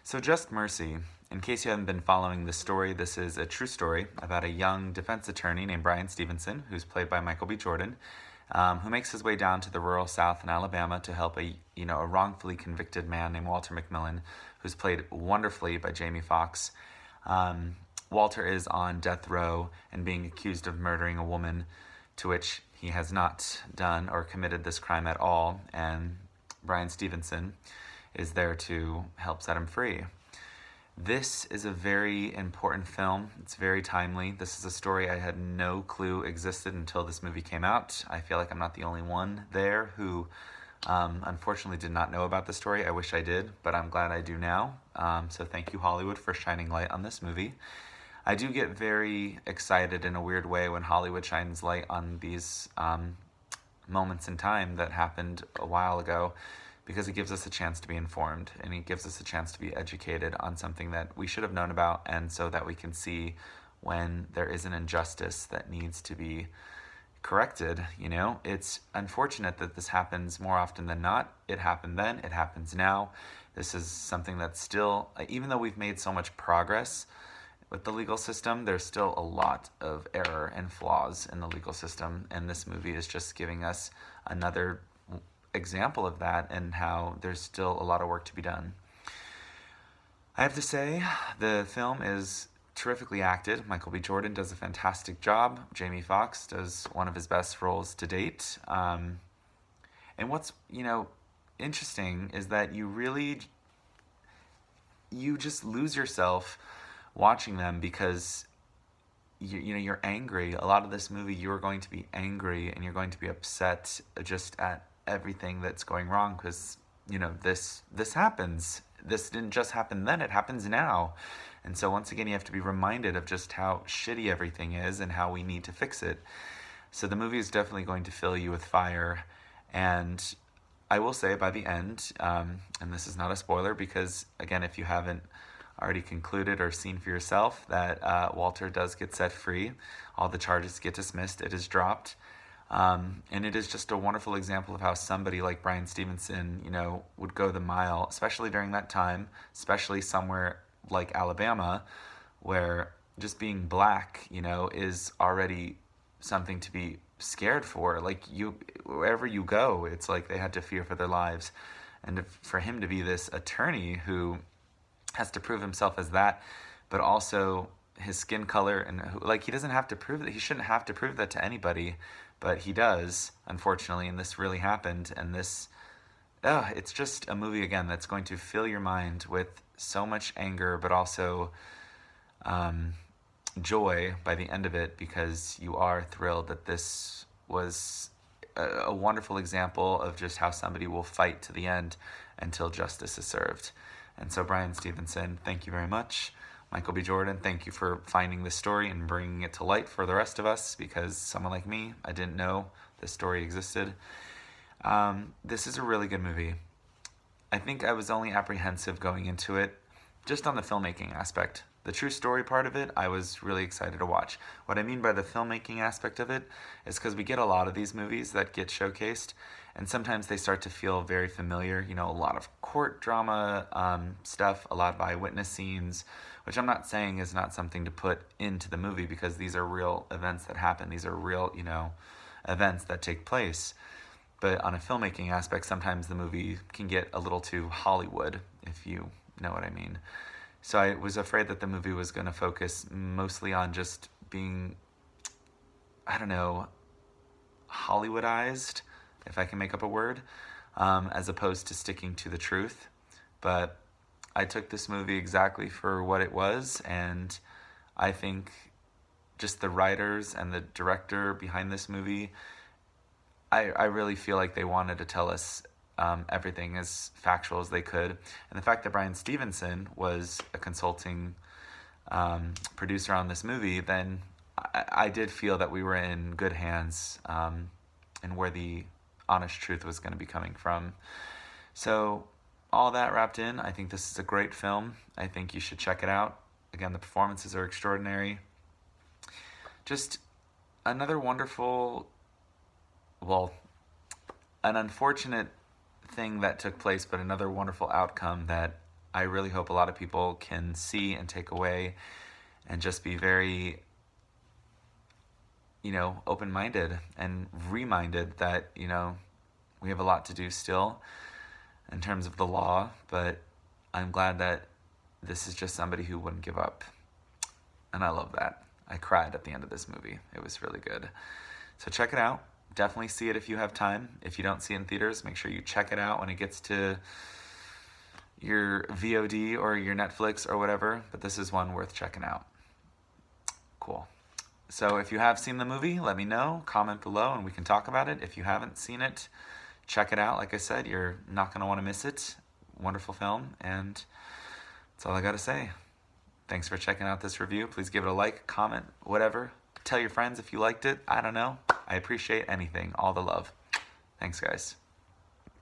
So, Just Mercy. In case you haven't been following this story, this is a true story about a young defense attorney named Brian Stevenson, who's played by Michael B. Jordan, who makes his way down to the rural South in Alabama to help a wrongfully convicted man named Walter McMillan, who's played wonderfully by Jamie Foxx. Walter is on death row and being accused of murdering a woman, to which he has not done or committed this crime at all, and Brian Stevenson is there to help set him free. This is a very important film. It's very timely. This is a story I had no clue existed until this movie came out. I feel like I'm not the only one there who unfortunately did not know about the story. I wish I did, but I'm glad I do now. So thank you, Hollywood, for shining light on this movie. I do get very excited in a weird way when Hollywood shines light on these moments in time that happened a while ago, because it gives us a chance to be informed and it gives us a chance to be educated on something that we should have known about, and so that we can see when there is an injustice that needs to be corrected. It's unfortunate that this happens more often than not. It happened then, it happens now. This is something that's still, even though we've made so much progress with the legal system, there's still a lot of error and flaws in the legal system, and this movie is just giving us another example of that and how there's still a lot of work to be done. I have to say, the film is terrifically acted. Michael B. Jordan does a fantastic job. Jamie Foxx does one of his best roles to date. And what's, interesting is that you just lose yourself watching them, because you're angry. A lot of this movie, you're going to be angry and you're going to be upset just at everything that's going wrong, because this happens. This didn't just happen then, it happens now. And so once again, you have to be reminded of just how shitty everything is and how we need to fix it. So the movie is definitely going to fill you with fire. And I will say by the end, and this is not a spoiler, because again, if you haven't already concluded or seen for yourself, that Walter does get set free. All the charges get dismissed. It is dropped. And it is just a wonderful example of how somebody like Brian Stevenson, would go the mile, especially during that time, especially somewhere like Alabama, where just being black, is already something to be scared for. Like, wherever you go, it's like they had to fear for their lives. And for him to be this attorney who has to prove himself as that, but also his skin color, and he doesn't have to prove that. He shouldn't have to prove that to anybody, but he does, unfortunately, and this really happened. And it's just a movie, again, that's going to fill your mind with so much anger, but also joy by the end of it, because you are thrilled that this was a wonderful example of just how somebody will fight to the end until justice is served. And so, Brian Stevenson, thank you very much. Michael B. Jordan, thank you for finding this story and bringing it to light for the rest of us, because someone like me, I didn't know this story existed. This is a really good movie. I think I was only apprehensive going into it just on the filmmaking aspect. The true story part of it, I was really excited to watch. What I mean by the filmmaking aspect of it is because we get a lot of these movies that get showcased, and sometimes they start to feel very familiar. A lot of court drama stuff, a lot of eyewitness scenes, which I'm not saying is not something to put into the movie, because these are real events that happen. These are real, events that take place. But on a filmmaking aspect, sometimes the movie can get a little too Hollywood, if you know what I mean. So I was afraid that the movie was going to focus mostly on just being, Hollywoodized, if I can make up a word, as opposed to sticking to the truth. But I took this movie exactly for what it was, and I think just the writers and the director behind this movie, I really feel like they wanted to tell us everything as factual as they could. And the fact that Brian Stevenson was a consulting producer on this movie, then I did feel that we were in good hands, and where the honest truth was going to be coming from. So all that wrapped in, I think this is a great film. I think you should check it out. Again, the performances are extraordinary. Just another wonderful, an unfortunate thing that took place, but another wonderful outcome that I really hope a lot of people can see and take away and just be very, open-minded and reminded that, we have a lot to do still in terms of the law, but I'm glad that this is just somebody who wouldn't give up. And I love that. I cried at the end of this movie. It was really good. So check it out. Definitely see it if you have time. If you don't see it in theaters, make sure you check it out when it gets to your VOD or your Netflix or whatever. But this is one worth checking out. Cool. So if you have seen the movie, let me know. Comment below and we can talk about it. If you haven't seen it, check it out. Like I said, you're not going to want to miss it. Wonderful film. And that's all I got to say. Thanks for checking out this review. Please give it a like, comment, whatever. Tell your friends if you liked it. I don't know. I appreciate anything. All the love. Thanks, guys.